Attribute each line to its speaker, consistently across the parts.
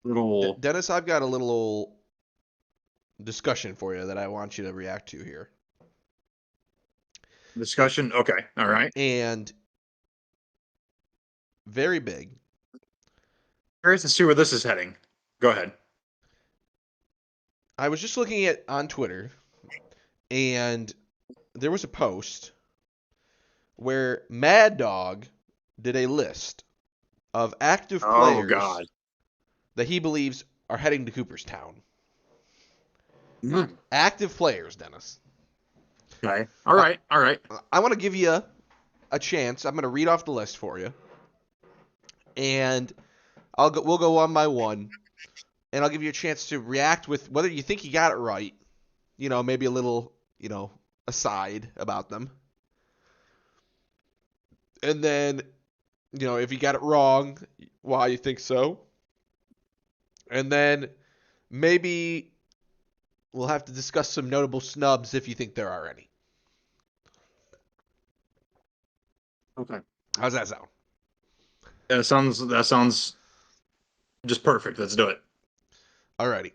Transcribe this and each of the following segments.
Speaker 1: Little
Speaker 2: Dennis, I've got a little discussion for you that I want you to react to here. It,
Speaker 1: discussion. Okay. All right.
Speaker 2: and very big.
Speaker 1: Curious to see where this is heading. Go ahead.
Speaker 2: I was just looking at on Twitter, and there was a post where Mad Dog did a list of active
Speaker 1: Oh
Speaker 2: players
Speaker 1: God.
Speaker 2: that he believes are heading to Cooperstown.
Speaker 1: Mm.
Speaker 2: Active players, Dennis.
Speaker 1: Okay. All
Speaker 2: I,
Speaker 1: right. All right.
Speaker 2: I want to give you a chance. I'm going to read off the list for you, and we'll go one by one, and I'll give you a chance to react with whether you think you got it right. Maybe a little, aside about them, and then, if you got it wrong, why you think so, and then maybe we'll have to discuss some notable snubs if you think there are any.
Speaker 1: Okay.
Speaker 2: How's that sound?
Speaker 1: That sounds just perfect. Let's do it.
Speaker 2: Alrighty.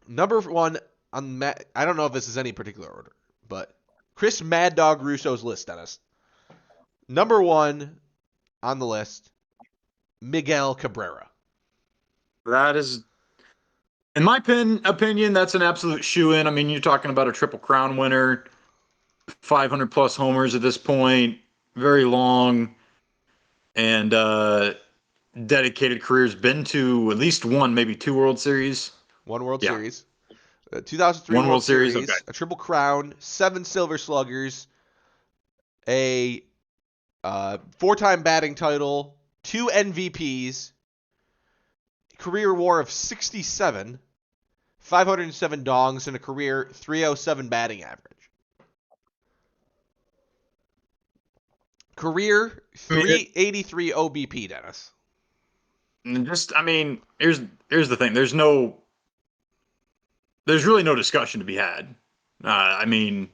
Speaker 2: Number one on I don't know if this is any particular order, but Chris Mad Dog Russo's list, Dennis. Number one on the list, Miguel Cabrera.
Speaker 1: That is, in my opinion, that's an absolute shoe in. I mean, you're talking about a triple crown winner, 500 plus homers at this point, very long and dedicated careers. Been to at least one, maybe two World Series.
Speaker 2: One World
Speaker 1: Yeah,
Speaker 2: Series, 2003
Speaker 1: one
Speaker 2: World
Speaker 1: World Series. Okay.
Speaker 2: Series, a Triple Crown, 7 Silver Sluggers, a four-time batting title, 2 MVPs, career WAR of 67, 507 dongs, and a career 307 batting average. Career
Speaker 1: I mean,
Speaker 2: 383 OBP, Dennis.
Speaker 1: I mean, here's the thing. There's really no discussion to be had. I mean,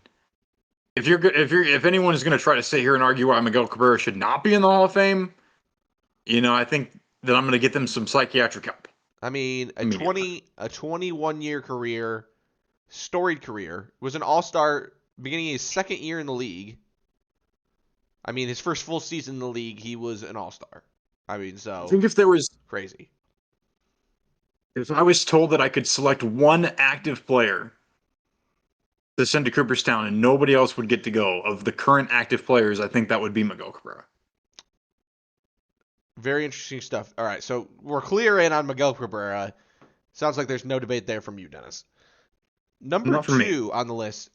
Speaker 1: if anyone is going to try to sit here and argue why Miguel Cabrera should not be in the Hall of Fame, I think that I'm going to get them some psychiatric help
Speaker 2: I mean, a
Speaker 1: immediately.
Speaker 2: 21-year career, storied career, was an all-star beginning his second year in the league. I mean, his first full season in the league, he was an all-star. I mean,
Speaker 1: I
Speaker 2: so
Speaker 1: think
Speaker 2: crazy.
Speaker 1: if I was told that I could select one active player to send to Cooperstown and nobody else would get to go of the current active players, I think that would be Miguel Cabrera.
Speaker 2: Very interesting stuff. All right, so we're clear in on Miguel Cabrera. Sounds like there's no debate there from you, Dennis. Number
Speaker 1: Not for me.
Speaker 2: two on the list,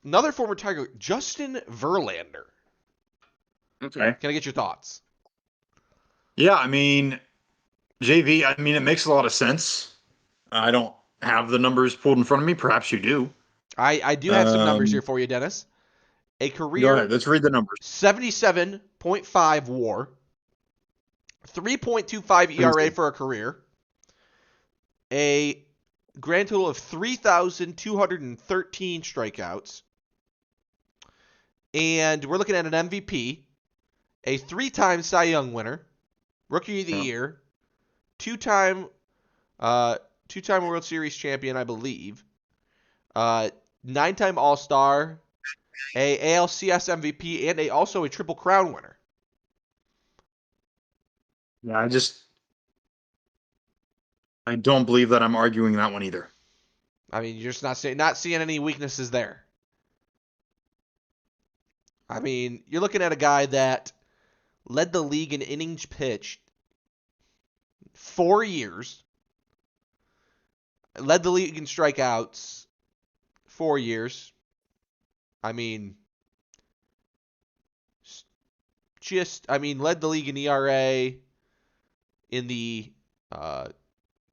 Speaker 2: another former Tiger, Justin Verlander.
Speaker 1: Okay.
Speaker 2: Can I get your thoughts?
Speaker 1: Yeah, I mean, JV, I mean, it makes a lot of sense. I don't have the numbers pulled in front of me. Perhaps you do.
Speaker 2: I do have some numbers here
Speaker 1: Um,
Speaker 2: for you, Dennis. A
Speaker 1: Go ahead.
Speaker 2: career
Speaker 1: Let's read the numbers.
Speaker 2: 77.5 WAR, 3.25
Speaker 1: Let me
Speaker 2: ERA
Speaker 1: see.
Speaker 2: for a career, a grand total of 3,213 strikeouts, and we're looking at an MVP, a three-time Cy Young winner, Rookie of the
Speaker 1: Yeah.
Speaker 2: Year, two-time uh, two-time World Series champion, I believe, uh, nine-time All-Star, a ALCS MVP, and also a Triple Crown winner.
Speaker 1: Yeah, I don't believe that I'm arguing that one either.
Speaker 2: I mean, you're just not seeing any weaknesses there. I mean, you're looking at a guy that led the league in innings pitched 4 years, led the league in strikeouts 4 years. I mean, led the league in ERA in the uh,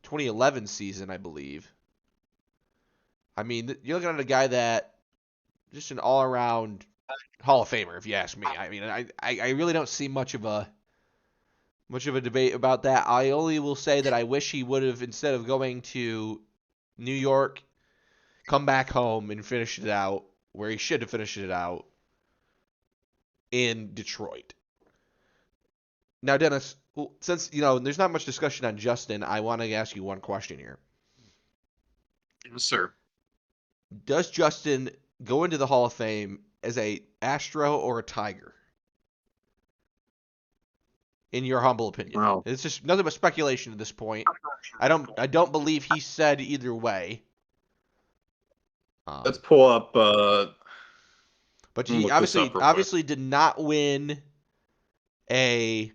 Speaker 2: 2011 season, I believe. I mean, you're looking at a guy that just an all-around Hall of Famer, if you ask me. I mean, I really don't see much of a debate about that. I only will say that I wish he would have, instead of going to New York, come back home and finish it out where he should have finished it out in Detroit. Now, Dennis, Well, since there's not much discussion on Justin, I want to ask you one question here.
Speaker 1: Yes, sir.
Speaker 2: Does Justin go into the Hall of Fame as a Astro or a Tiger? In your humble opinion,
Speaker 1: Wow.
Speaker 2: it's just nothing but speculation at this point. I don't believe he said either way.
Speaker 1: Let's pull up.
Speaker 2: But
Speaker 1: Let me
Speaker 2: he
Speaker 1: look this up real quick.
Speaker 2: obviously did not win a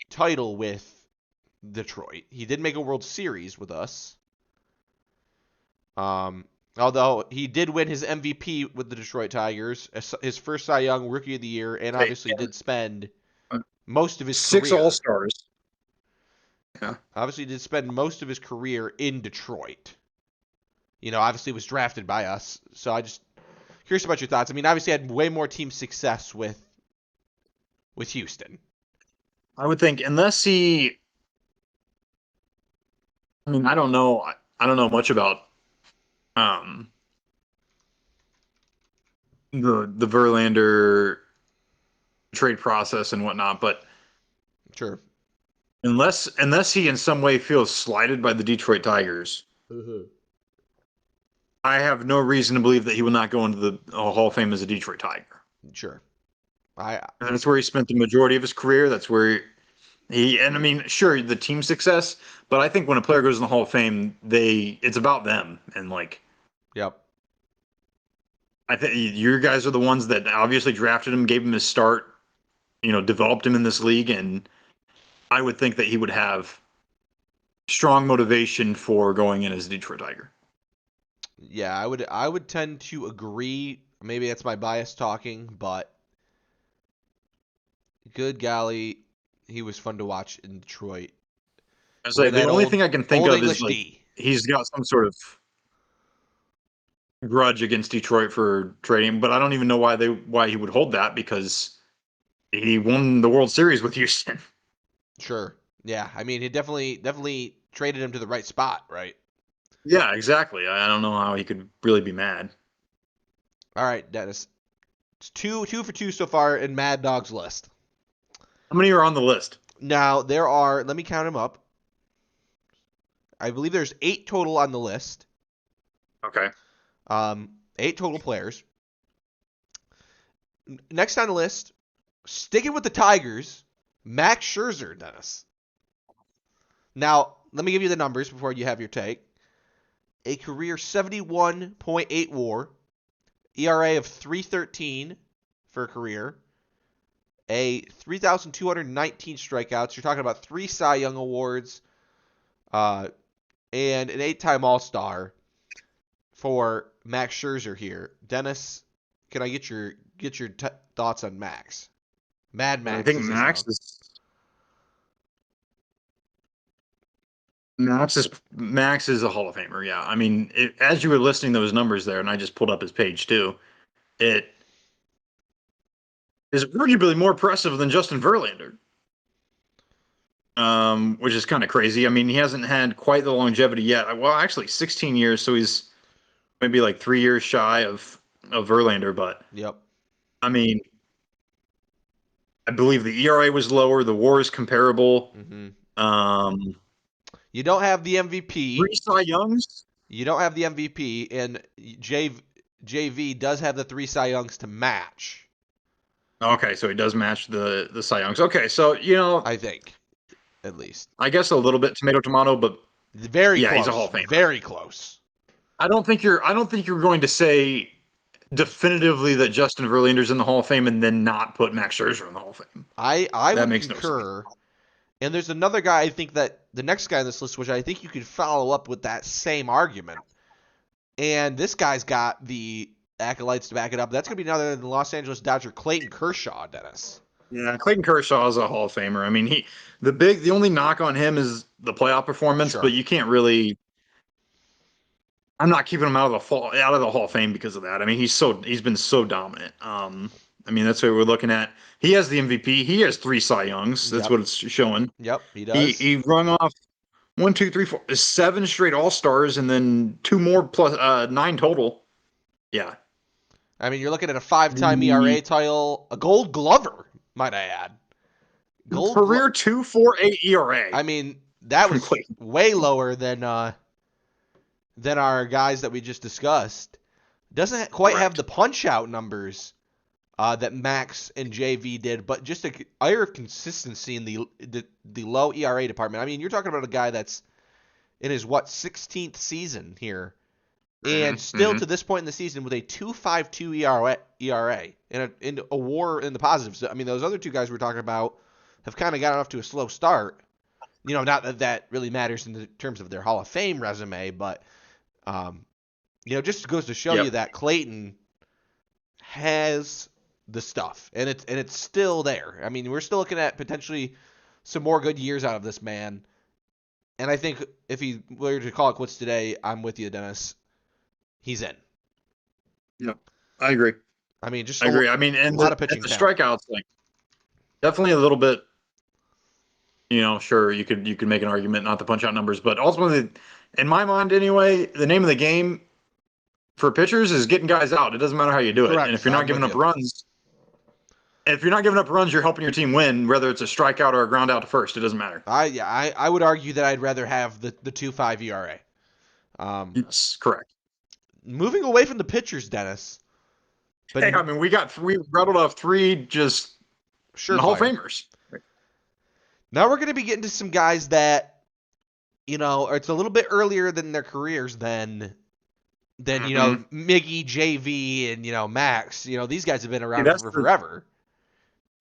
Speaker 2: title with Detroit. He did make a World Series with us. Although he did win his MVP with the Detroit Tigers, his first Cy Young Rookie of the Year, and
Speaker 1: Okay,
Speaker 2: obviously did spend
Speaker 1: uh,
Speaker 2: most of his
Speaker 1: 6
Speaker 2: career.
Speaker 1: All-Stars. Yeah.
Speaker 2: Obviously did spend most of his career in Detroit. Obviously was drafted by us. So I just curious about your thoughts. I mean, obviously had way more team success with Houston.
Speaker 1: I would think unless he. I mean, I don't know. I don't know much about um the Verlander trade process and whatnot, but
Speaker 2: Sure.
Speaker 1: unless he in some way feels slighted by the Detroit Tigers, I have no reason to believe that he will not go into the Hall of Fame as a Detroit Tiger.
Speaker 2: Sure. I
Speaker 1: And that's where he spent the majority of his career. That's where and I mean, sure, the team success, but I think when a player goes in the Hall of Fame, it's about them. And like,
Speaker 2: Yep.
Speaker 1: I think your guys are the ones that obviously drafted him, gave him his start, developed him in this league. And I would think that he would have strong motivation for going in as a Detroit Tiger.
Speaker 2: Yeah, I would tend to agree. Maybe that's my bias talking, but good golly, he was fun to watch in Detroit.
Speaker 1: I say
Speaker 2: Wearing
Speaker 1: the
Speaker 2: that
Speaker 1: only thing I can think
Speaker 2: old
Speaker 1: of is
Speaker 2: English
Speaker 1: like
Speaker 2: D.
Speaker 1: he's got some sort of grudge against Detroit for trading, but I don't even know why he would hold that because he won the World Series with Houston.
Speaker 2: Sure. Yeah, I mean, he definitely traded him to the right spot, right?
Speaker 1: Yeah, exactly. I don't know how he could really be mad.
Speaker 2: All right, Dennis. It's two for two so far in Mad Dog's list.
Speaker 1: How many are on the list?
Speaker 2: Now there are. Let me count them up. I believe there's 8 total on the list.
Speaker 1: Okay.
Speaker 2: 8 total players. Next on the list, sticking with the Tigers, Max Scherzer, Dennis. Now, let me give you the numbers before you have your take. A career 71.8 WAR, ERA of 3.13 for a career, a 3,219 strikeouts. You're talking about 3 Cy Young awards, and an 8-time All-Star for Max Scherzer here. Dennis, can I get your thoughts on Max? Mad
Speaker 1: I
Speaker 2: Max,
Speaker 1: think
Speaker 2: as he's known.
Speaker 1: Max is a Hall of Famer. Yeah. I mean, as you were listing those numbers there, and I just pulled up his page too, it is arguably more impressive than Justin Verlander. Which is kind of crazy. I mean, he hasn't had quite the longevity yet. Well, actually, 16 years, so he's maybe like 3 years shy of Verlander. But
Speaker 2: Yep.
Speaker 1: I mean, I believe the ERA was lower. The WAR is comparable.
Speaker 2: Mm-hmm.
Speaker 1: Um,
Speaker 2: You don't have the MVP.
Speaker 1: 3 Cy Youngs.
Speaker 2: You don't have the MVP, and JV does have the 3 Cy Youngs to match.
Speaker 1: Okay, so he does match the Cy Youngs. Okay, so
Speaker 2: I think, at least.
Speaker 1: I guess a little bit tomato tomato, but
Speaker 2: Very
Speaker 1: yeah, he's a Hall
Speaker 2: close.
Speaker 1: of Famer.
Speaker 2: Very close.
Speaker 1: I don't think you're going to say definitively that Justin Verlander's in the Hall of Fame and then not put Max Scherzer in the Hall of Fame.
Speaker 2: I
Speaker 1: That
Speaker 2: would
Speaker 1: makes no sense.
Speaker 2: concur. And there's another guy, I think that the next guy on this list, which I think you could follow up with that same argument. And this guy's got the accolades to back it up. That's going to be none other than Los Angeles Dodger Clayton Kershaw, Dennis.
Speaker 1: Yeah, Clayton Kershaw is a Hall of Famer. I mean, the only knock on him is the playoff performance,
Speaker 2: Sure.
Speaker 1: but you can't really. I'm not keeping him out of the Hall of Fame because of that. I mean, he's been so dominant. I mean, that's what we're looking at. He has the MVP. He has 3 Cy Youngs. That's
Speaker 2: Yep.
Speaker 1: what it's showing.
Speaker 2: Yep, he
Speaker 1: He
Speaker 2: does.
Speaker 1: he rung off 1, 2, 3, 4, 7 straight All Stars, and then 2 more plus 9 total. Yeah,
Speaker 2: I mean, you're looking at a 5-time
Speaker 1: he,
Speaker 2: ERA title, a Gold Glover. might I add. Gold Glove.
Speaker 1: Career 2.48 ERA
Speaker 2: I mean, that
Speaker 1: from
Speaker 2: was
Speaker 1: Clayton.
Speaker 2: way lower than our guys that we just discussed. Doesn't quite have
Speaker 1: Correct.
Speaker 2: the punch out numbers that Max and JV did, but just a air of consistency in the low ERA department. I mean, you're talking about a guy that's in his 16th season here, and still to this point in the season with a 2.52 ERA in a WAR in the positives. I mean, those other two guys we're talking about have kind of gotten off to a slow start. Not that that really matters in the terms of their Hall of Fame resume, but just goes to show you
Speaker 1: Yep.
Speaker 2: that Clayton has the stuff, and it's still there. I mean, we're still looking at potentially some more good years out of this man. And I think if he were to call it quits today, I'm with you, Dennis. He's in.
Speaker 1: Yep. I agree.
Speaker 2: I mean, just
Speaker 1: I
Speaker 2: a
Speaker 1: agree. I mean, and
Speaker 2: lot of
Speaker 1: the
Speaker 2: pitching talent.
Speaker 1: strikeouts, like definitely a little bit. Sure, you could make an argument not to punch out numbers, but ultimately, in my mind anyway, the name of the game for pitchers is getting guys out. It doesn't matter how you do it, and
Speaker 2: Correct.
Speaker 1: if you're not
Speaker 2: I'm
Speaker 1: giving
Speaker 2: with
Speaker 1: up
Speaker 2: you.
Speaker 1: runs, you're helping your team win, whether it's a strikeout or a ground out to first. It doesn't matter.
Speaker 2: I would argue that I'd rather have the 2.5 ERA.
Speaker 1: Yes, correct.
Speaker 2: Moving away from the pitchers, Dennis, but
Speaker 1: Hey, I mean, we rattled off three just Hall of
Speaker 2: surefire.
Speaker 1: Famers.
Speaker 2: Now we're going to be getting to some guys that it's a little bit earlier than their careers than
Speaker 1: Mm-hmm.
Speaker 2: Miggy, JV, and Max. These guys have been
Speaker 1: See,
Speaker 2: around for forever.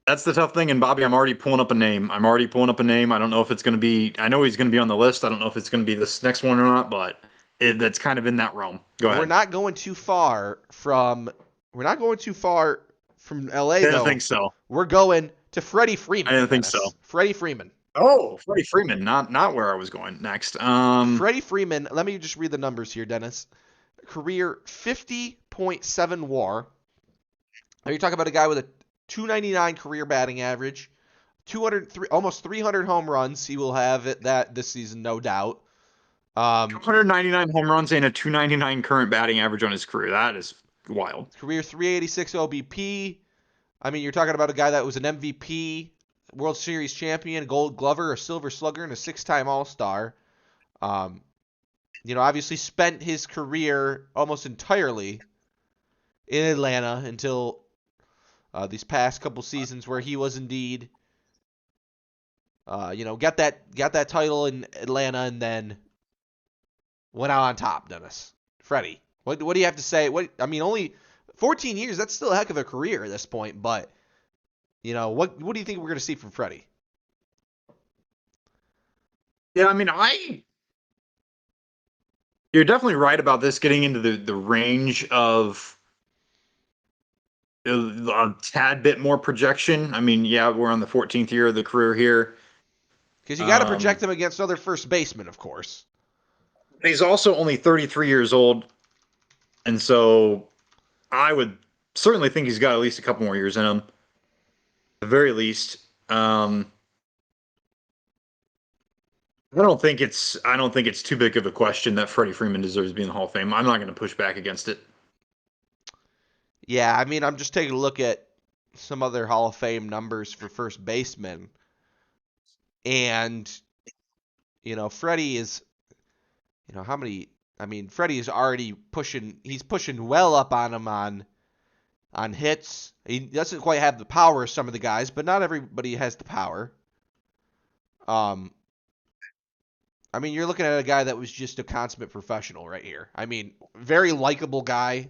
Speaker 1: that's the tough thing. And Bobby, I'm already pulling up a name. I don't know if it's going to be. I know he's going to be on the list. I don't know if it's going to be this next one or not, but that's kind of in that realm. Go
Speaker 2: We're
Speaker 1: ahead.
Speaker 2: not going too far from LA
Speaker 1: I didn't
Speaker 2: though.
Speaker 1: think so.
Speaker 2: We're going to Freddie
Speaker 1: I
Speaker 2: Freeman,
Speaker 1: didn't think so.
Speaker 2: Dennis. Freddie Freeman.
Speaker 1: Oh, Freddie Freeman, not where I was going next.
Speaker 2: Freddie Freeman, let me just read the numbers here, Dennis. Career 50.7 WAR. Are you talking about a guy with a 299 career batting average, 203 almost 300 home runs? He will have that this season, no doubt.
Speaker 1: 299 home runs and a 299 current batting average on his career. That is wild.
Speaker 2: Career 386 OBP. I mean, you're talking about a guy that was an MVP, World Series champion, Gold Glover, a Silver Slugger, and a six-time All-Star. Obviously spent his career almost entirely in Atlanta until these past couple seasons, where he was indeed, got that title in Atlanta and then went out on top. Dennis, Freddie, what do you have to say? Only 14 years. That's still a heck of a career at this point, but. What do you think we're going to see from Freddie?
Speaker 1: Yeah, I mean, you're definitely right about this getting into the range of a tad bit more projection. I mean, yeah, we're on the 14th year of the career here.
Speaker 2: Because you got to project
Speaker 1: Um,
Speaker 2: him against other first basemen, of course.
Speaker 1: he's also only 33 years old, and so I would certainly think he's got at least a couple more years in him, at the very least. I don't think it's too big of a question that Freddie Freeman deserves to be in the Hall of Fame. I'm not going to push back against it.
Speaker 2: Yeah, I mean, I'm just taking a look at some other Hall of Fame numbers for first baseman, and Freddie is, how many? I mean, Freddie is already pushing. He's pushing well up on him on hits. He doesn't quite have the power of some of the guys, but not everybody has the power. I mean, you're looking at a guy that was just a consummate professional right here. I mean, very likable guy,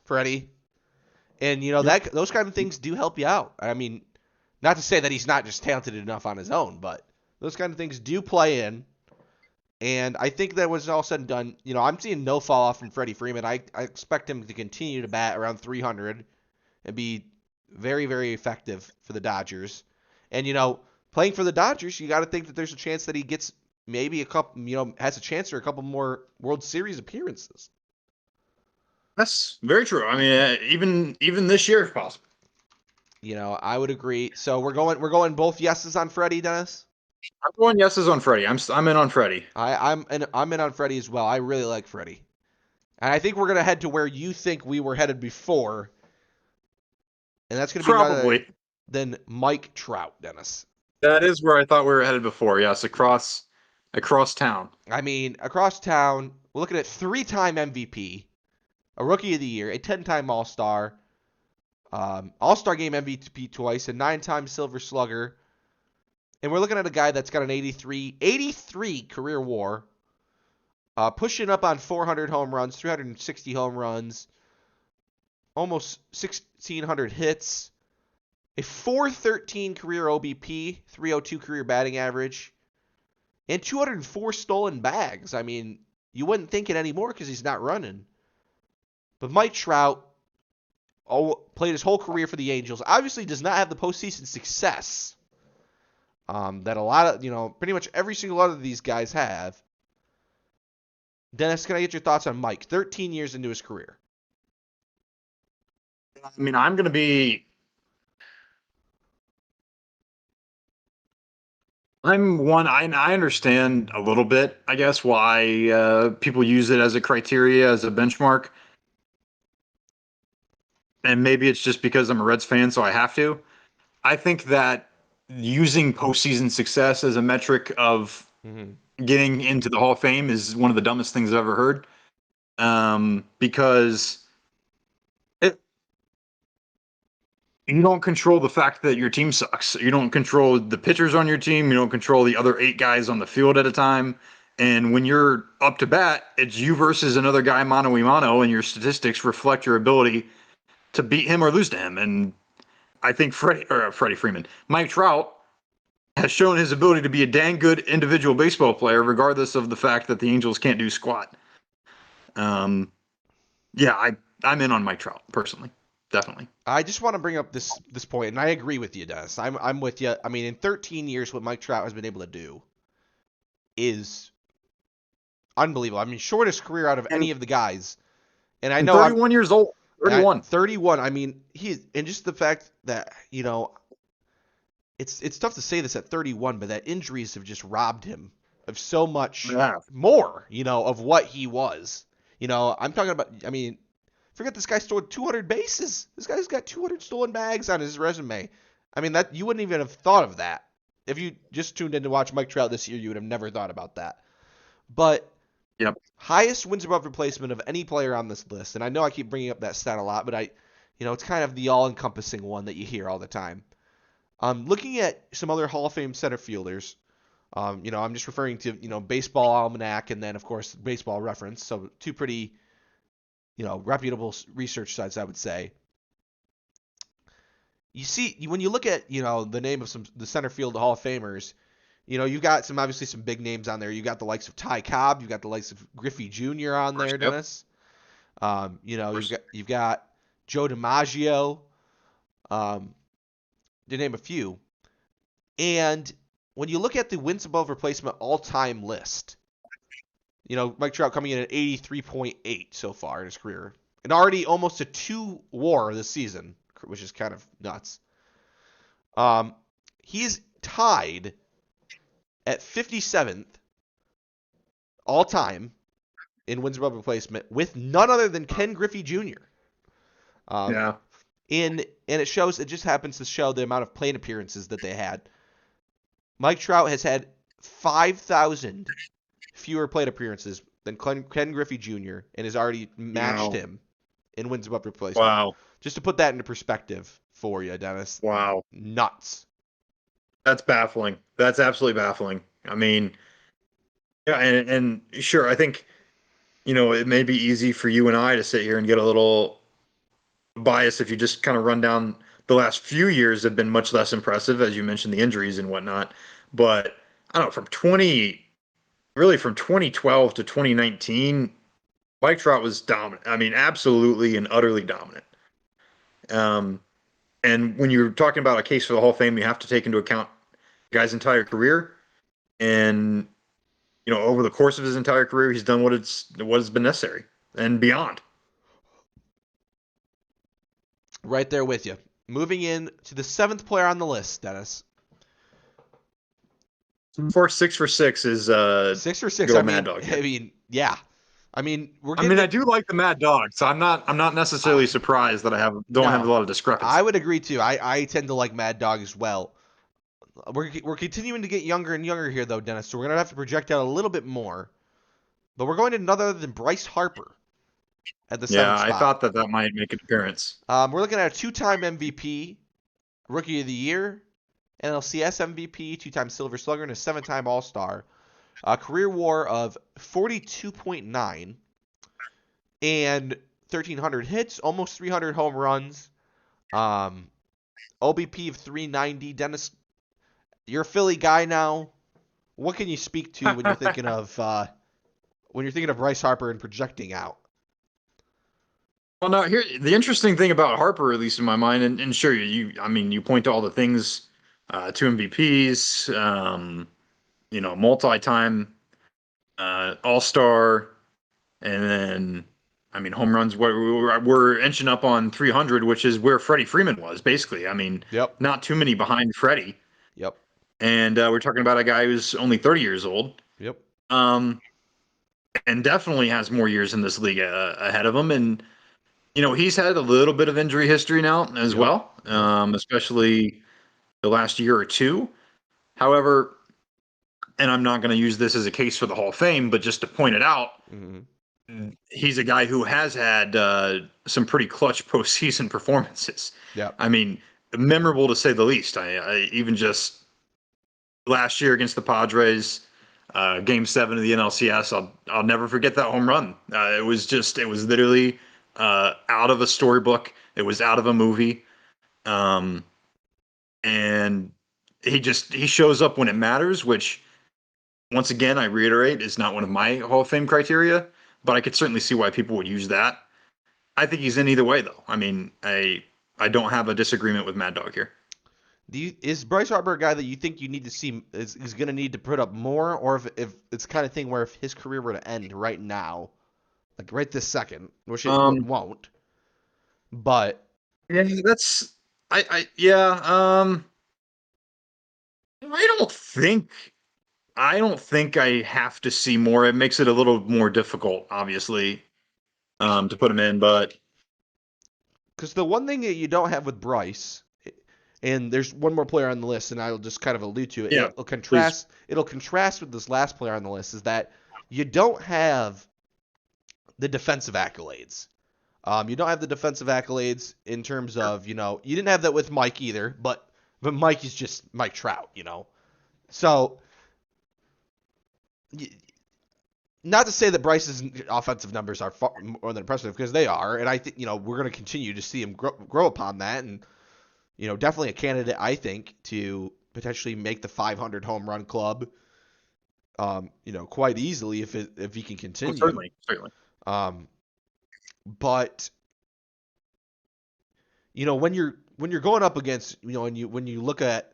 Speaker 2: Freddie. And that those kind of things do help you out. I mean, not to say that he's not just talented enough on his own, but those kind of things do play in. And I think that was all said and done. I'm seeing no fall off from Freddie Freeman. I expect him to continue to bat around 300 and be very, very effective for the Dodgers. And playing for the Dodgers, you got to think that there's a chance that he gets maybe a couple, has a chance for a couple more World Series appearances.
Speaker 1: That's very true. I mean, even this year, if possible.
Speaker 2: I would agree. So we're going both yeses on Freddie, Dennis.
Speaker 1: I'm going yeses on Freddie. I'm in on Freddie.
Speaker 2: I'm in on Freddie as well. I really like Freddie, and I think we're gonna head to where you think we were headed before, and that's gonna be
Speaker 1: Probably.
Speaker 2: than Mike Trout, Dennis.
Speaker 1: That is where I thought we were headed before. Yes, across town.
Speaker 2: I mean, across town, we're looking at 3-time MVP, a Rookie of the Year, a 10-time All-Star, All-Star Game MVP twice, a 9-time Silver Slugger, and we're looking at a guy that's got an 83 career WAR, pushing up on 400 home runs, 360 home runs, almost 1,600 hits, a 413 career OBP, 302 career batting average, and 204 stolen bags. I mean, you wouldn't think it anymore because he's not running. But Mike Trout played his whole career for the Angels. Obviously does not have the postseason success that a lot of, pretty much every single one of these guys have. Dennis, can I get your thoughts on Mike? 13 years into his career.
Speaker 1: I mean, I'm going to be. I'm one. I understand a little bit, I guess, why people use it as a criteria, as a benchmark, and maybe it's just because I'm a Reds fan, so I have to. I think that using postseason success as a metric of
Speaker 2: Mm-hmm.
Speaker 1: getting into the Hall of Fame is one of the dumbest things I've ever heard. Because it, you don't control the fact that your team sucks. You don't control the pitchers on your team. You don't control the other 8 guys on the field at a time. And when you're up to bat, it's you versus another guy mano a mano, and your statistics reflect your ability to beat him or lose to him. And I think Freddie Freeman, Mike Trout has shown his ability to be a dang good individual baseball player, regardless of the fact that the Angels can't do squat. Um, yeah, I'm in on Mike Trout personally, definitely.
Speaker 2: I just want to bring up this point, and I agree with you, Dennis. I'm with you. I mean, in 13 years, what Mike Trout has been able to do is unbelievable. I mean, shortest career out of
Speaker 1: And
Speaker 2: any of the guys. And I
Speaker 1: and
Speaker 2: know
Speaker 1: 31 years old, 31.
Speaker 2: 31. I mean, and just the fact that it's tough to say this at 31, but that injuries have just robbed him of so much
Speaker 1: Yeah,
Speaker 2: more, of what he was. I'm talking about. I mean, forget this guy stole 200 bases. This guy's got 200 stolen bags on his resume. I mean, that you wouldn't even have thought of that if you just tuned in to watch Mike Trout this year. You would have never thought about that. But
Speaker 1: yep.
Speaker 2: highest wins above replacement of any player on this list, and I know I keep bringing up that stat a lot, but it's kind of the all-encompassing one that you hear all the time. Looking at some other Hall of Fame center fielders, I'm just referring to Baseball Almanac and then of course Baseball Reference, so two pretty reputable research sites, I would say. You see, when you look at the name of the center field Hall of Famers, you've got obviously some big names on there. You got the likes of Ty Cobb, you've got the likes of Griffey Jr. on there,
Speaker 1: Yep.
Speaker 2: Dennis. You've got Joe DiMaggio, to name a few. And when you look at the wins above replacement all-time list, Mike Trout coming in at 83.8 so far in his career, and already almost a 2 WAR this season, which is kind of nuts. He's tied at 57th all-time in wins above replacement with none other than Ken Griffey Jr.
Speaker 1: Yeah.
Speaker 2: And it just happens to show the amount of plate appearances that they had. Mike Trout has had 5,000 fewer plate appearances than Ken Griffey Jr. and has already matched him in wins above replacement.
Speaker 1: Wow.
Speaker 2: Just to put that into perspective for you, Dennis.
Speaker 1: Wow.
Speaker 2: Nuts.
Speaker 1: That's baffling. That's absolutely baffling. I mean, yeah, and sure, I think, it may be easy for you and I to sit here and get a little biased if you just kind of run down the last few years have been much less impressive, as you mentioned, the injuries and whatnot. But I don't know, from 2012 to 2019, Mike Trout was dominant. I mean, absolutely and utterly dominant. Um, and when you're talking about a case for the Hall of Fame, you have to take into account the guy's entire career. And, over the course of his entire career, he's done what has been necessary and beyond.
Speaker 2: Right there with you. Moving in to the 7th player on the list, Dennis.
Speaker 1: 6 for 6 is
Speaker 2: 6 for 6.
Speaker 1: go Mad Dog.
Speaker 2: I mean, yeah. I mean, we're
Speaker 1: I
Speaker 2: getting
Speaker 1: mean, I
Speaker 2: it.
Speaker 1: do like the Mad Dog, so I'm not necessarily surprised that I don't have a
Speaker 2: No,
Speaker 1: lot of
Speaker 2: I
Speaker 1: discrepancy.
Speaker 2: would agree too. I tend to like Mad Dog as well. We're continuing to get younger and younger here, though, Dennis. So we're gonna have to project out a little bit more. But we're going to none other than Bryce Harper at the
Speaker 1: Yeah,
Speaker 2: seventh
Speaker 1: I
Speaker 2: spot.
Speaker 1: thought that that might make an appearance.
Speaker 2: We're looking at a two-time MVP, Rookie of the Year, NLCS MVP, two-time Silver Slugger, and a seven-time All-Star. A career WAR of 42.9 and 1,300 hits, almost 300 home runs. Um, OBP of 390. Dennis, you're a Philly guy now. What can you speak to when you're thinking of Bryce Harper and projecting out?
Speaker 1: Well, no, here the interesting thing about Harper, at least in my mind, and sure, I mean, you point to all the things, two MVPs, multi-time All-Star, and then, I mean, home runs. We're inching up on 300, which is where Freddie Freeman was, basically. I mean,
Speaker 2: Yep.
Speaker 1: not too many behind Freddie,
Speaker 2: Yep.
Speaker 1: and we're talking about a guy who's only 30 years old,
Speaker 2: Yep.
Speaker 1: um, and definitely has more years in this league ahead of him, and he's had a little bit of injury history now as
Speaker 2: Yep.
Speaker 1: well,
Speaker 2: Yep.
Speaker 1: especially the last year or two. However, and I'm not going to use this as a case for the Hall of Fame, but just to point it out,
Speaker 2: Mm-hmm.
Speaker 1: he's a guy who has had some pretty clutch postseason performances.
Speaker 2: Yep.
Speaker 1: I mean, memorable to say the least. I even just last year against the Padres, Game 7 of the NLCS. I'll never forget that home run. It was literally out of a storybook. It was out of a movie, um, and he shows up when it matters. Which once again, I reiterate, is not one of my Hall of Fame criteria, but I could certainly see why people would use that. I think he's in either way, though. I mean, I don't have a disagreement with Mad Dog here.
Speaker 2: Is Bryce Harper a guy that you think you need to see is going to need to put up more, or if it's the kind of thing where if his career were to end right now, like right this second, which it
Speaker 1: Um,
Speaker 2: won't, but
Speaker 1: yeah, that's yeah. I don't think I don't think I have to see more. It makes it a little more difficult, obviously, to put him in. But
Speaker 2: because the one thing that you don't have with Bryce, and there's one more player on the list, and I'll just kind of allude to it.
Speaker 1: yeah,
Speaker 2: It'll
Speaker 1: please.
Speaker 2: contrast. It'll contrast with this last player on the list is that you don't have the defensive accolades. You don't have the defensive accolades in terms of you didn't have that with Mike either, but Mike is just Mike Trout. So not to say that Bryce's offensive numbers are far more than impressive because they are, and I think we're going to continue to see him grow upon that, and definitely a candidate I think to potentially make the 500 home run club, quite easily if he can
Speaker 1: Oh,
Speaker 2: continue.
Speaker 1: certainly, certainly.
Speaker 2: Um, but when you're going up against when you look at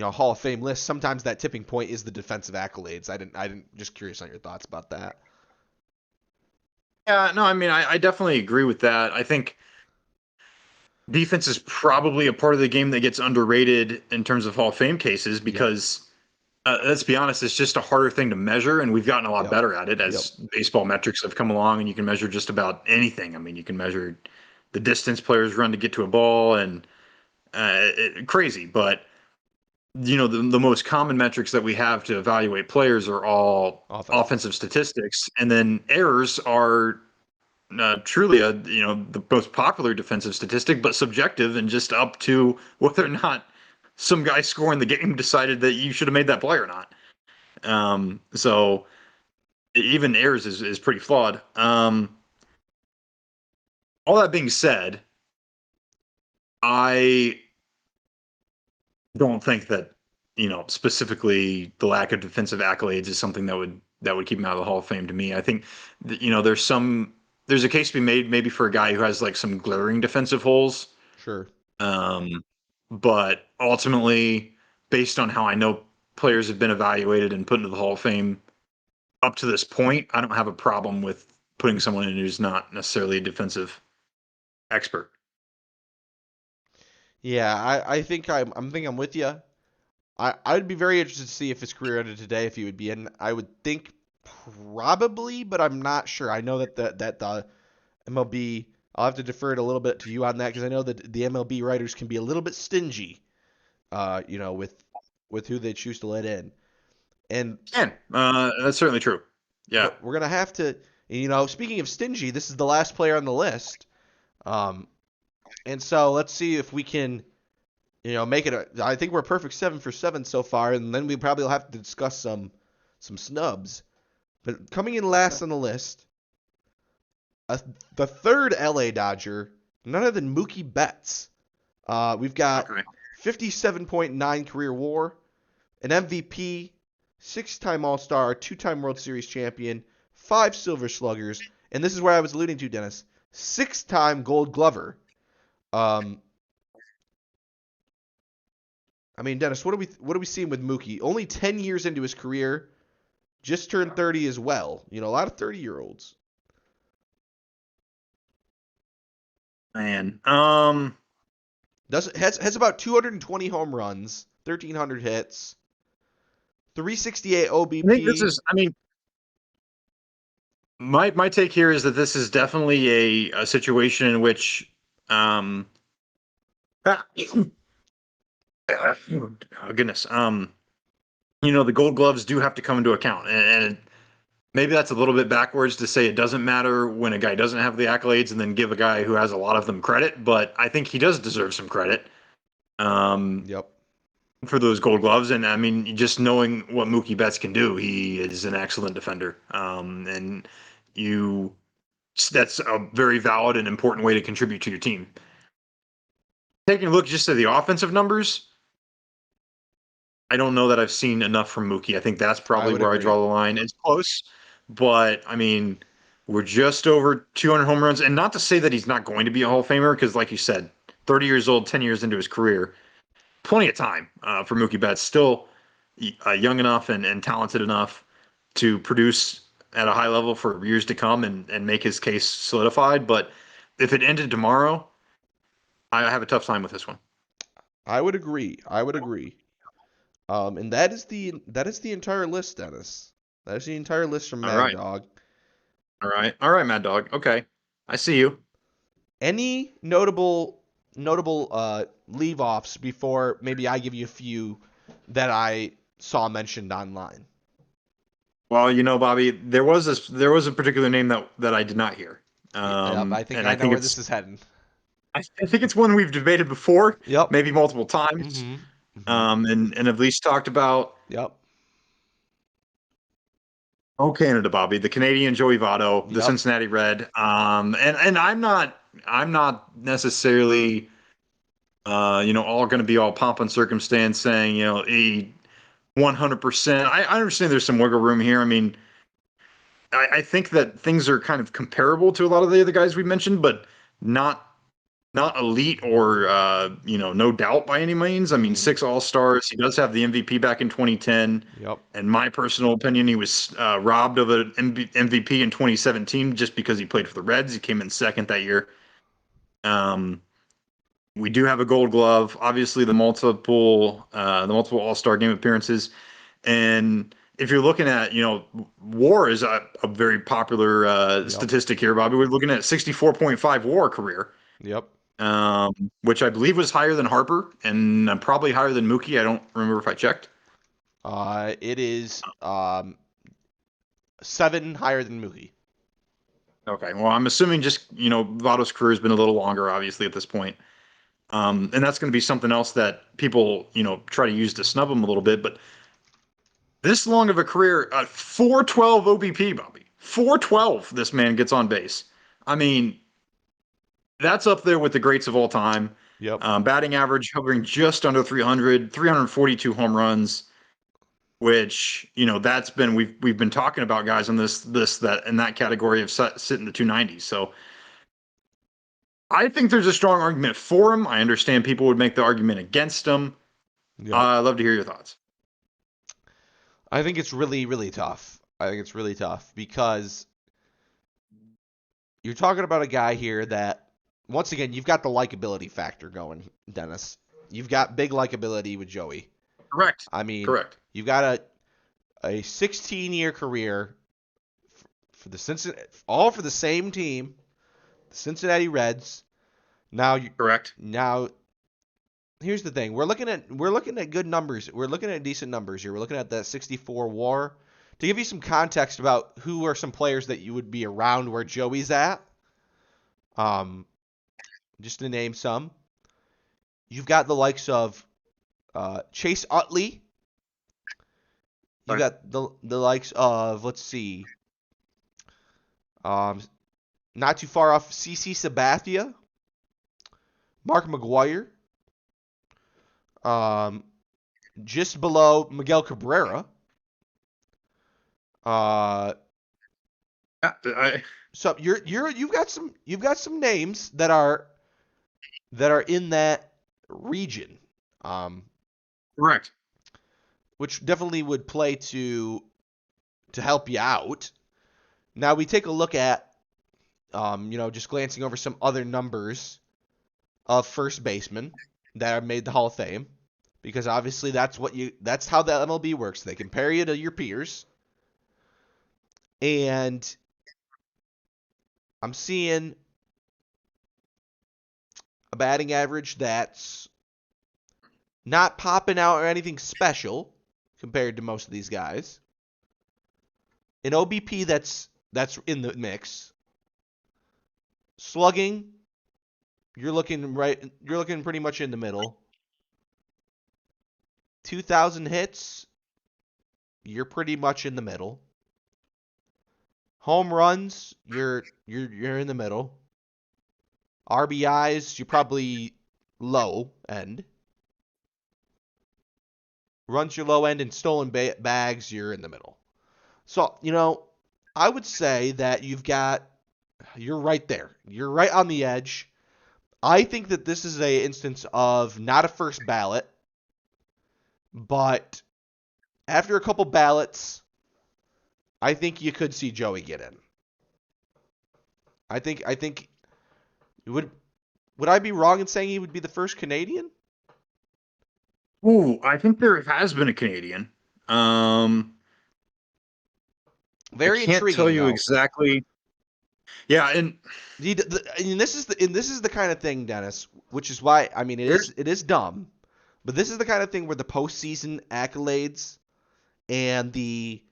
Speaker 2: Hall of Fame lists, sometimes that tipping point is the defensive accolades. I didn't just curious on your thoughts about that.
Speaker 1: Yeah, no, I mean, I definitely agree with that. I think defense is probably a part of the game that gets underrated in terms of Hall of Fame cases
Speaker 2: Yep.
Speaker 1: because let's be honest, it's just a harder thing to measure, and we've gotten a lot
Speaker 2: Yep.
Speaker 1: better at it
Speaker 2: Yep.
Speaker 1: as baseball metrics have come along, and you can measure just about anything. I mean, you can measure the distance players run to get to a ball, and crazy. But the most common metrics that we have to evaluate players are all
Speaker 2: Offensive.
Speaker 1: offensive statistics, and then errors are truly the most popular defensive statistic, but subjective and just up to whether or not some guy scoring the game decided that you should have made that play or not. So even errors is pretty flawed. All that being said, I don't think that specifically the lack of defensive accolades is something that would keep him out of the Hall of Fame. To me, I think there's a case to be made maybe for a guy who has like some glaring defensive holes.
Speaker 2: Sure.
Speaker 1: Um, but ultimately, based on how I know players have been evaluated and put into the Hall of Fame up to this point, I don't have a problem with putting someone in who's not necessarily a defensive expert.
Speaker 2: Yeah, I think I'm with you. I'd be very interested to see if his career ended today, if he would be in. I would think Probably, but I'm not sure. I know that the MLB. I'll have to defer it a little bit to you on that because I know that the MLB writers can be a little bit stingy, with who they choose to let in. And
Speaker 1: And that's certainly true. Yeah.
Speaker 2: we're gonna have to, speaking of stingy, this is the last player on the list. Um, and so let's see if we can, make it. I think we're a perfect 7 for 7 so far, and then we probably will have to discuss some snubs. But coming in last on the list, uh, the third LA Dodger, none other than Mookie Betts. We've got
Speaker 1: Okay.
Speaker 2: 57.9 career WAR, an MVP, 6-time All Star, 2-time World Series champion, 5 Silver Sluggers, and this is where I was alluding to, Dennis. 6-time Gold Glover. Um, I mean, Dennis, what are we seeing with Mookie? Only 10 years into his career, just turned 30 as well. A lot of 30-year-olds.
Speaker 1: Man.
Speaker 2: Has about 220 home runs, 1,300 hits, 368
Speaker 1: I think this
Speaker 2: OBP.
Speaker 1: is. I mean, my take here is that this is definitely a situation in which, um, oh goodness, the Gold Gloves do have to come into account, and maybe that's a little bit backwards to say it doesn't matter when a guy doesn't have the accolades, and then give a guy who has a lot of them credit. But I think he does deserve some credit. Um,
Speaker 2: Yep.
Speaker 1: for those Gold Gloves. And I mean, just knowing what Mookie Betts can do, he is an excellent defender. And you, that's a very valid and important way to contribute to your team. Taking a look just at the offensive numbers, I don't know that I've seen enough from Mookie. I think that's
Speaker 2: I
Speaker 1: probably
Speaker 2: would
Speaker 1: where I
Speaker 2: agree.
Speaker 1: draw the line. It's close, but I mean, we're just over 200 home runs. And not to say that he's not going to be a Hall of Famer, because like you said, 30 years old, 10 years into his career, plenty of time for Mookie Betts. Still young enough and talented enough to produce at a high level for years to come and make his case solidified. But if it ended tomorrow, I have a tough time with this one.
Speaker 2: I would agree. I would agree. And that is the entire list, Dennis. That is the entire list from
Speaker 1: All
Speaker 2: Mad
Speaker 1: right.
Speaker 2: Dog.
Speaker 1: All right, Mad Dog. Okay. I see you.
Speaker 2: Any notable leave offs before maybe I give you a few that I saw mentioned online?
Speaker 1: Well, Bobby, there was a particular name that I did not hear.
Speaker 2: Yep, I think
Speaker 1: And
Speaker 2: I
Speaker 1: I
Speaker 2: know
Speaker 1: think
Speaker 2: where
Speaker 1: it's
Speaker 2: this is heading.
Speaker 1: I think it's one we've debated before,
Speaker 2: Yep.
Speaker 1: maybe multiple times,
Speaker 2: Mhm. Mhm.
Speaker 1: and at least talked about.
Speaker 2: Yep.
Speaker 1: Oh, Canada, Bobby, the Canadian Joey Votto, the
Speaker 2: Yep.
Speaker 1: Cincinnati Red. And I'm not necessarily, all going to be all pomp and circumstance saying, a 100%. I understand there's some wiggle room here. I mean, I think that things are kind of comparable to a lot of the other guys we mentioned, but not not elite or no doubt by any means. I mean,
Speaker 2: Mhm.
Speaker 1: 6 All-Stars. He does have the MVP back in 2010.
Speaker 2: Yep.
Speaker 1: In my personal opinion, he was robbed of an MVP in 2017 just because he played for the Reds. He came in second that year. Um, we do have a Gold Glove, obviously the multiple All-Star game appearances, and if you're looking at, WAR is a very popular
Speaker 2: Yep.
Speaker 1: statistic here, Bobby. We're looking at 64.5 WAR career,
Speaker 2: Yep.
Speaker 1: which I believe was higher than Harper and probably higher than Mookie. I don't remember if I checked.
Speaker 2: It is 7 higher than Mookie.
Speaker 1: Okay, well, I'm assuming just Votto's career has been a little longer, obviously at this point, and that's going to be something else that people try to use to snub him a little bit. But this long of a career, 412 OBP, Bobby, 412. This man gets on base. I mean, that's up there with the greats of all time.
Speaker 2: Yep.
Speaker 1: Batting average hovering just under 300, 342 home runs, which that's been we've been talking about guys in this that in that category of sit in the 290s. So I think there's a strong argument for him. I understand people would make the argument against him.
Speaker 2: Yep.
Speaker 1: I'd love to hear your thoughts.
Speaker 2: I think it's really, really tough. I think it's really tough because you're talking about a guy here that, once again, you've got the likability factor going, Dennis. You've got big likability with Joey.
Speaker 1: Correct.
Speaker 2: I mean,
Speaker 1: Correct.
Speaker 2: you've got a 16-year career for the Cincinnati, all for the same team, the Cincinnati Reds. Now,
Speaker 1: Correct.
Speaker 2: now here's the thing: we're looking at good numbers. We're looking at decent numbers here. We're looking at that 64 WAR. To give you some context about who are some players that you would be around where Joey's at, just to name some, you've got the likes of Chase Utley. You
Speaker 1: Right.
Speaker 2: got the likes of, let's see, not too far off, CC Sabathia, Mark McGuire, just below Miguel Cabrera. So you've got some names that are in that region,
Speaker 1: Correct.
Speaker 2: which definitely would play to help you out. Now we take a look at, just glancing over some other numbers of first basemen that have made the Hall of Fame, because obviously that's how the MLB works. They compare you to your peers, and I'm seeing a batting average that's not popping out or anything special compared to most of these guys. An OBP that's in the mix. Slugging, you're looking pretty much in the middle. 2,000 hits, you're pretty much in the middle. Home runs, you're in the middle. RBIs, you're probably low end. Runs, you're low end, and stolen bags, you're in the middle. So, I would say that you're right there. You're right on the edge. I think that this is a instance of not a first ballot, but after a couple ballots, I think you could see Joey get in. I think would I be wrong in saying he would be the first Canadian?
Speaker 1: Ooh, I think there has been a Canadian. I
Speaker 2: Very
Speaker 1: can't tell
Speaker 2: intriguing
Speaker 1: you
Speaker 2: though.
Speaker 1: exactly. Yeah, and
Speaker 2: And this is the kind of thing, Dennis, which is why it is dumb, but this is the kind of thing where the postseason accolades and the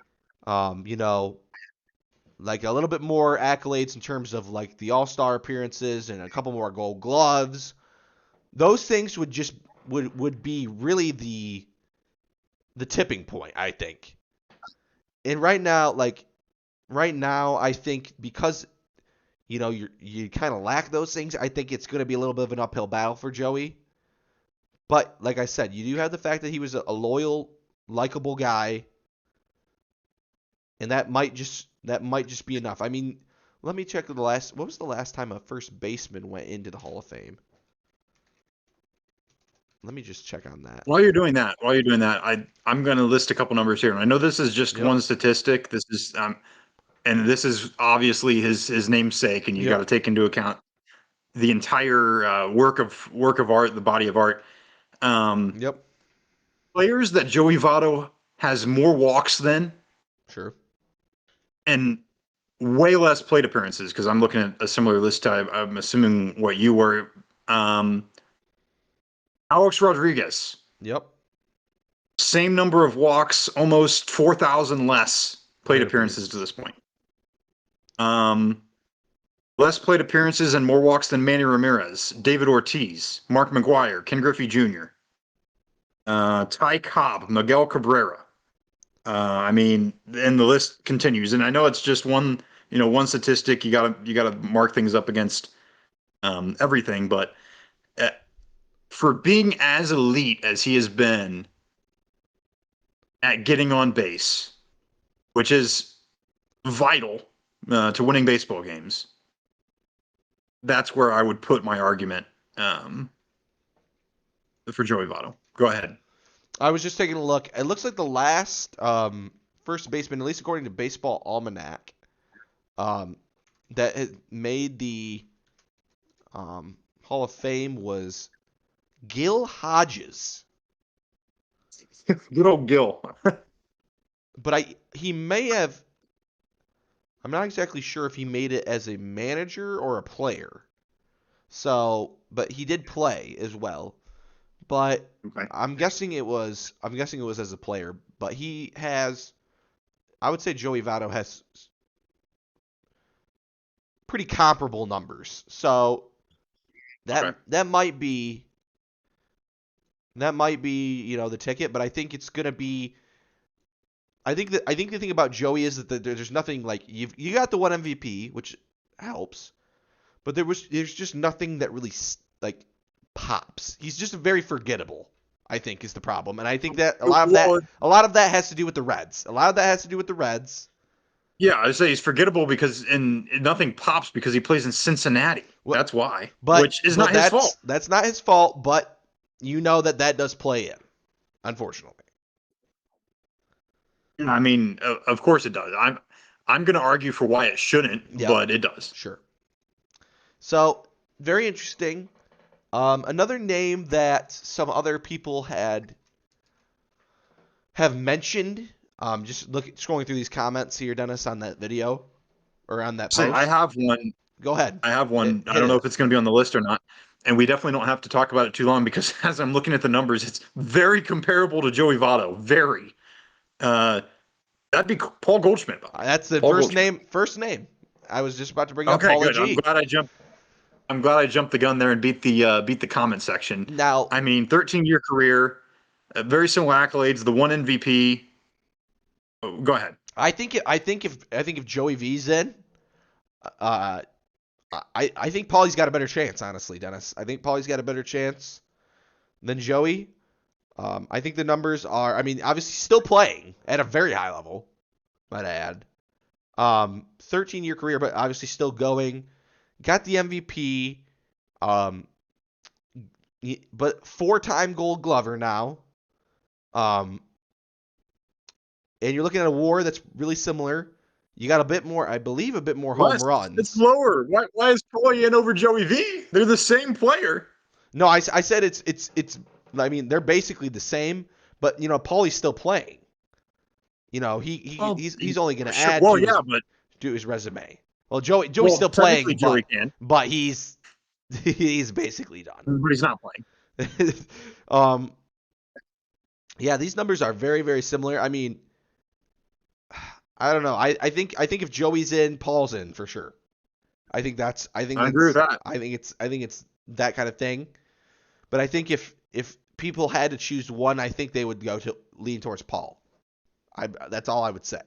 Speaker 2: like a little bit more accolades in terms of like the All-Star appearances and a couple more Gold Gloves. Those things would be really the tipping point, I think. And right now, I think because you kind of lack those things, I think it's going to be a little bit of an uphill battle for Joey. But like I said, you do have the fact that he was a loyal, likable guy, and that might just be enough. I mean, let me check what was the last time a first baseman went into the Hall of Fame? Let me just check on that.
Speaker 1: while you're doing that, I'm going to list a couple numbers here. And I know this is just
Speaker 2: Yep.
Speaker 1: one statistic. This is and this is obviously his namesake, and you got to
Speaker 2: Yep.
Speaker 1: take into account the entire work of art, the body of art. Um,
Speaker 2: Yep.
Speaker 1: Players that Joey Votto has more walks than
Speaker 2: Sure.
Speaker 1: and way less plate appearances, because I'm looking at a similar list. I'm assuming what you were. Um, Alex Rodriguez,
Speaker 2: Yep.
Speaker 1: same number of walks, almost 4,000 less plate
Speaker 2: Plate
Speaker 1: appearances to
Speaker 2: appearances.
Speaker 1: this point. Um, Less plate appearances and more walks than Manny Ramirez, David Ortiz, Mark McGuire, Ken Griffey Jr., Ty Cobb, Miguel Cabrera. I mean, and the list continues. And I know it's just one statistic. You gotta mark things up against everything. But uh, for being as elite as he has been at getting on base, which is vital to winning baseball games, that's where I would put my argument for Joey Votto. Go ahead.
Speaker 2: I was just taking a look. It looks like the last first baseman, at least according to Baseball Almanac, um, that had made the Hall of Fame was Gil Hodges.
Speaker 1: Good old Gil.
Speaker 2: But he may have I'm not exactly sure if he made it as a manager or a player. So, but he did play as well. But
Speaker 1: Okay.
Speaker 2: I'm guessing it was as a player. But he has, I would say Joey Votto has pretty comparable numbers. So
Speaker 1: Okay.
Speaker 2: that might be the ticket. But I think it's gonna be. I think the thing about Joey is that there's nothing like you got the one MVP, which helps, but there's just nothing that really like pops. He's just very forgettable. I think is the problem, and I think that
Speaker 1: Well,
Speaker 2: a lot of that has to do with the Reds. A lot of that has to do with the Reds.
Speaker 1: yeah, I say he's forgettable because and nothing pops because he plays in Cincinnati.
Speaker 2: What,
Speaker 1: That's why,
Speaker 2: but
Speaker 1: which is not his fault.
Speaker 2: that's not his fault. But you know that does play in, unfortunately.
Speaker 1: I mean, of course it does. I'm going to argue for why it shouldn't,
Speaker 2: Yep,
Speaker 1: but it does.
Speaker 2: sure. So very interesting. Another name that some other people have mentioned. Just scrolling through these comments here, Dennis, on that video or on that
Speaker 1: Say, I
Speaker 2: post.
Speaker 1: have one.
Speaker 2: Go ahead,
Speaker 1: I have one. I
Speaker 2: hit
Speaker 1: don't know
Speaker 2: it.
Speaker 1: if it's going to be on the list or not. And we definitely don't have to talk about it too long because as I'm looking at the numbers, it's very comparable to Joey Votto. Very. Uh, that'd be Paul Goldschmidt, Bobby.
Speaker 2: That's the
Speaker 1: Paul Goldschmidt.
Speaker 2: First name. I was just about to bring up
Speaker 1: Okay,
Speaker 2: Paulie
Speaker 1: good.
Speaker 2: G.
Speaker 1: I'm glad I jumped the gun there and beat the comment section.
Speaker 2: Now,
Speaker 1: I mean, 13-year career, very similar accolades. The one MVP. Oh, go ahead.
Speaker 2: I think if Joey V's in, uh, I think Paulie's got a better chance. Honestly, Dennis, I think Paulie's got a better chance than Joey. I think the numbers are. I mean, obviously still playing at a very high level. Might I add. 13-year career, but obviously still going. Got the MVP. Um, but 4-time Gold Glover now. Um, and you're looking at a WAR that's really similar. You got a bit more, I believe, a bit more home
Speaker 1: Less. It's
Speaker 2: runs.
Speaker 1: lower. Why is Troy in over Joey V? They're the same player.
Speaker 2: No, I said it's. I mean, they're basically the same, but Paulie's still playing.
Speaker 1: Well,
Speaker 2: He's only going to
Speaker 1: sure.
Speaker 2: add
Speaker 1: Well, yeah, but
Speaker 2: to his resume. Well, Joey's
Speaker 1: well,
Speaker 2: still
Speaker 1: technically
Speaker 2: playing,
Speaker 1: Joey can,
Speaker 2: but he's he's basically done.
Speaker 1: but he's not playing.
Speaker 2: um, yeah, these numbers are very very similar. I mean, I don't know. I think if Joey's in, Paul's in for sure.
Speaker 1: I agree with that.
Speaker 2: I think it's that kind of thing. But I think if people had to choose one, I think they would go to lean towards Paul. That's all I would say.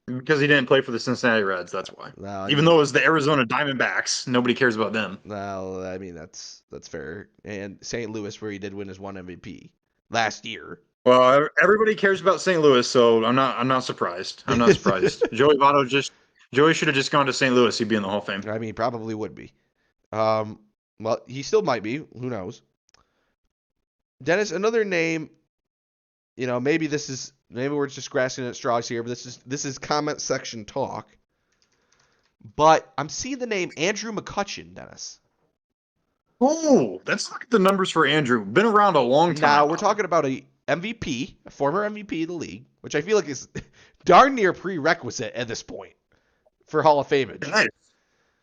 Speaker 1: Because he didn't play for the Cincinnati Reds, that's why.
Speaker 2: No, I
Speaker 1: Even
Speaker 2: mean,
Speaker 1: though it was the Arizona Diamondbacks, nobody cares about them.
Speaker 2: no, I mean that's fair. And St. Louis, where he did win his one MVP last year.
Speaker 1: Well, everybody cares about St. Louis, so I'm not surprised. I'm not surprised. Joey should have just gone to St. Louis. He'd be in the Hall of Fame.
Speaker 2: I mean, probably would be. Um, well, he still might be. Who knows? Dennis, another name. Maybe we're just grasping at straws here, but this is comment section talk. But I'm seeing the name Andrew McCutchen, Dennis.
Speaker 1: Oh, let's look at the numbers for Andrew. Been around a long time.
Speaker 2: Now we're talking about a MVP, a former MVP of the league, which I feel like is darn near prerequisite at this point for Hall of Famage.
Speaker 1: It is.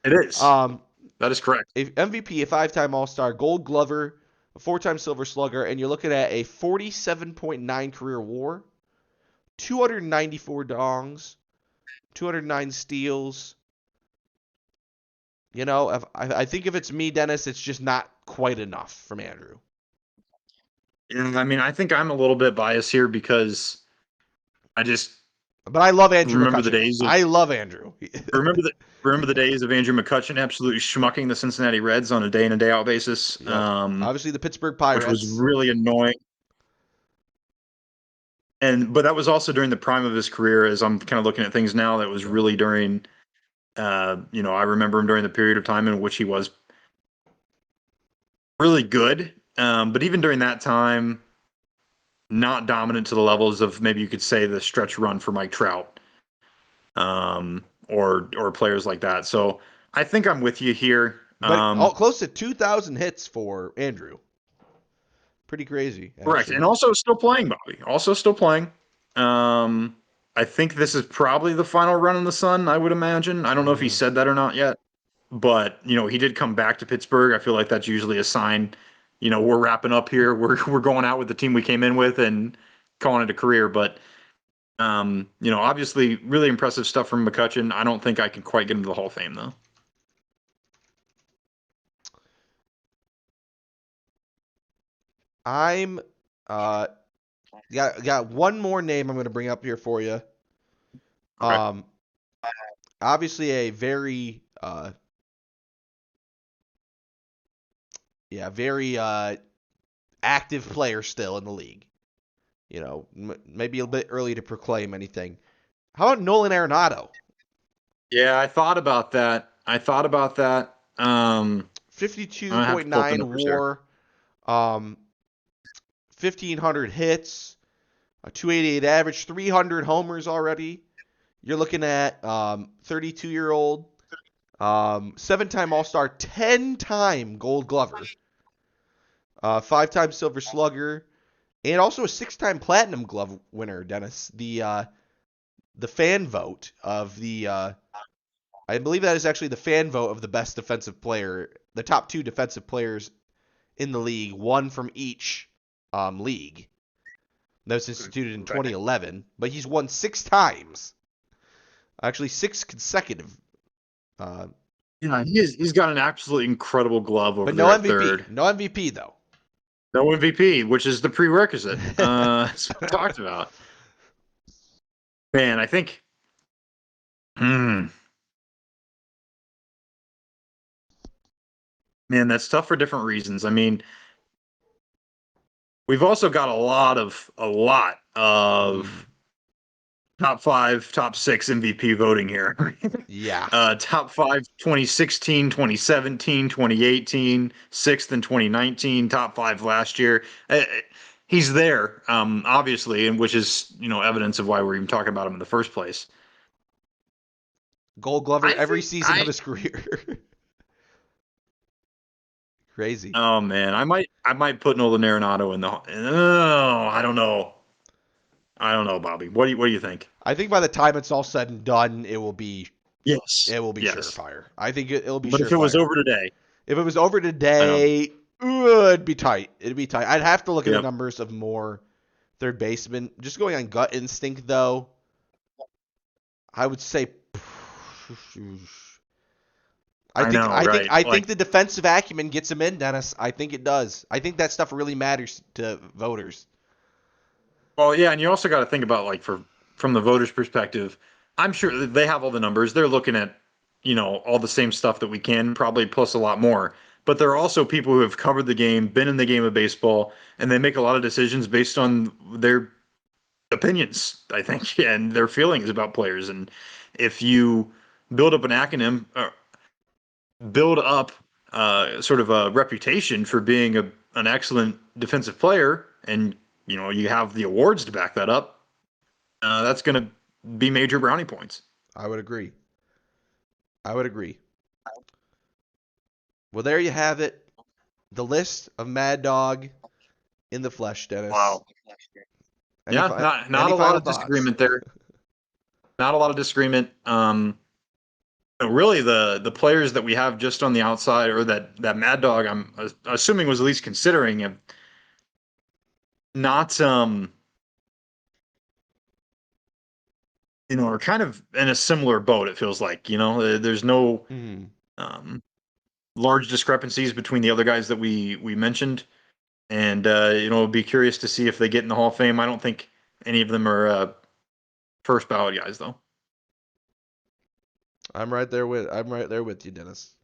Speaker 1: It is. That is correct.
Speaker 2: A MVP, a 5-time All-Star, Gold Glover, a 4-time Silver Slugger, and you're looking at a 47.9 career WAR, 294 dongs, 209 steals. I think if it's me, Dennis, it's just not quite enough from Andrew.
Speaker 1: Yeah, I mean, I think I'm a little bit biased here because I just
Speaker 2: But I love Andrew
Speaker 1: remember
Speaker 2: McCutchen.
Speaker 1: the days of
Speaker 2: I love Andrew.
Speaker 1: remember the days of Andrew McCutchen absolutely schmucking the Cincinnati Reds on a day in and day out basis.
Speaker 2: Yep. Obviously, the Pittsburgh
Speaker 1: Which was
Speaker 2: Pirates.
Speaker 1: really annoying. But that was also during the prime of his career. As I'm kind of looking at things now, that was really during. I remember him during the period of time in which he was really good. But even during that time, not dominant to the levels of maybe you could say the stretch run for Mike Trout, or players like that. So I think I'm with you here.
Speaker 2: But close to 2,000 hits for Andrew. Pretty crazy,
Speaker 1: Correct,
Speaker 2: actually.
Speaker 1: and also still playing, Bobby. Also still playing. I think this is probably the final run in the sun, I would imagine. I don't know if he
Speaker 2: Mm,
Speaker 1: said that or not yet, but he did come back to Pittsburgh. I feel like that's usually a sign, we're wrapping up here. We're going out with the team we came in with and calling it a career. But obviously really impressive stuff from McCutchen. I don't think I can quite get into the Hall of Fame though.
Speaker 2: I'm uh got one more name I'm going to bring up here for you.
Speaker 1: Okay.
Speaker 2: Um, Obviously a very very active player still in the league. Maybe a bit early to proclaim anything. How about Nolan Arenado?
Speaker 1: Yeah, I thought about that. I have to pull up the
Speaker 2: 52.9
Speaker 1: numbers here.
Speaker 2: WAR, 1,500 hits, a 288 average, 300 homers already. You're looking at 32-year-old, 7-time All-Star, 10-time Gold Glover, 5-time Silver Slugger, and also a 6-time Platinum Glove winner. Dennis, the fan vote of the I believe that is actually the fan vote of the best defensive player. The top 2 defensive players in the league, one from each league. That was instituted in
Speaker 1: Okay.
Speaker 2: 2011, but he's won 6 times. Actually, 6 consecutive. Uh,
Speaker 1: Yeah, he's got an absolutely incredible glove
Speaker 2: but
Speaker 1: over
Speaker 2: no
Speaker 1: there at
Speaker 2: MVP.
Speaker 1: third.
Speaker 2: No MVP, though.
Speaker 1: No MVP, which is the prerequisite. As we talked about. Man, I think. Hmm, man, that's tough for different reasons. I mean, we've also got a lot of
Speaker 2: Mm,
Speaker 1: top 5, top 6 MVP voting here.
Speaker 2: yeah.
Speaker 1: Top 5, 2016, 2017, 2018, 6th in 2019, top 5 last year. He's there, obviously, and which is, evidence of why we're even talking about him in the first place.
Speaker 2: Gold Glover
Speaker 1: I
Speaker 2: every
Speaker 1: think
Speaker 2: season of
Speaker 1: I
Speaker 2: his career. Crazy.
Speaker 1: Oh man, I might put Nolan Arenado in the. Oh, I don't know, Bobby. What do you think?
Speaker 2: I think by the time it's all said and done,
Speaker 1: Yes,
Speaker 2: it will be
Speaker 1: yes.
Speaker 2: surefire. I think it'll be
Speaker 1: But if it was
Speaker 2: surefire.
Speaker 1: over today,
Speaker 2: If it was over
Speaker 1: I don't.
Speaker 2: today, it'd be tight. It'd be tight. I'd have to look at the
Speaker 1: Yep.
Speaker 2: numbers of more third basemen. Just going on gut instinct, though, I would say. I
Speaker 1: I
Speaker 2: think
Speaker 1: know,
Speaker 2: I think
Speaker 1: right?
Speaker 2: I
Speaker 1: Like,
Speaker 2: think the defensive acumen gets him in, Dennis. I think it does. I think that stuff really matters to voters.
Speaker 1: well, yeah, and you also got to think about like from the voters' perspective. I'm sure that they have all the numbers. They're looking at, all the same stuff that we can, probably plus a lot more. But there are also people who have covered the game, been in the game of baseball, and they make a lot of decisions based on their opinions, I think, and their feelings about players. And if you build up an acronym, build up sort of a reputation for being an excellent defensive player, and you have the awards to back that up, that's going to be major brownie points.
Speaker 2: I would agree. I would agree. Well, there you have it. The list of Mad Dog in the flesh, Dennis.
Speaker 1: Wow. Yeah, not
Speaker 2: Any
Speaker 1: a lot
Speaker 2: final
Speaker 1: of
Speaker 2: thoughts?
Speaker 1: disagreement there. Not a lot of disagreement. Really, the players that we have just on the outside, or that Mad Dog, I'm assuming was at least considering, have not are kind of in a similar boat. It feels like there's no
Speaker 2: Hmm.
Speaker 1: um, large discrepancies between the other guys that we mentioned, and be curious to see if they get in the Hall of Fame. I don't think any of them are first ballot guys though.
Speaker 2: I'm right there with you, Dennis.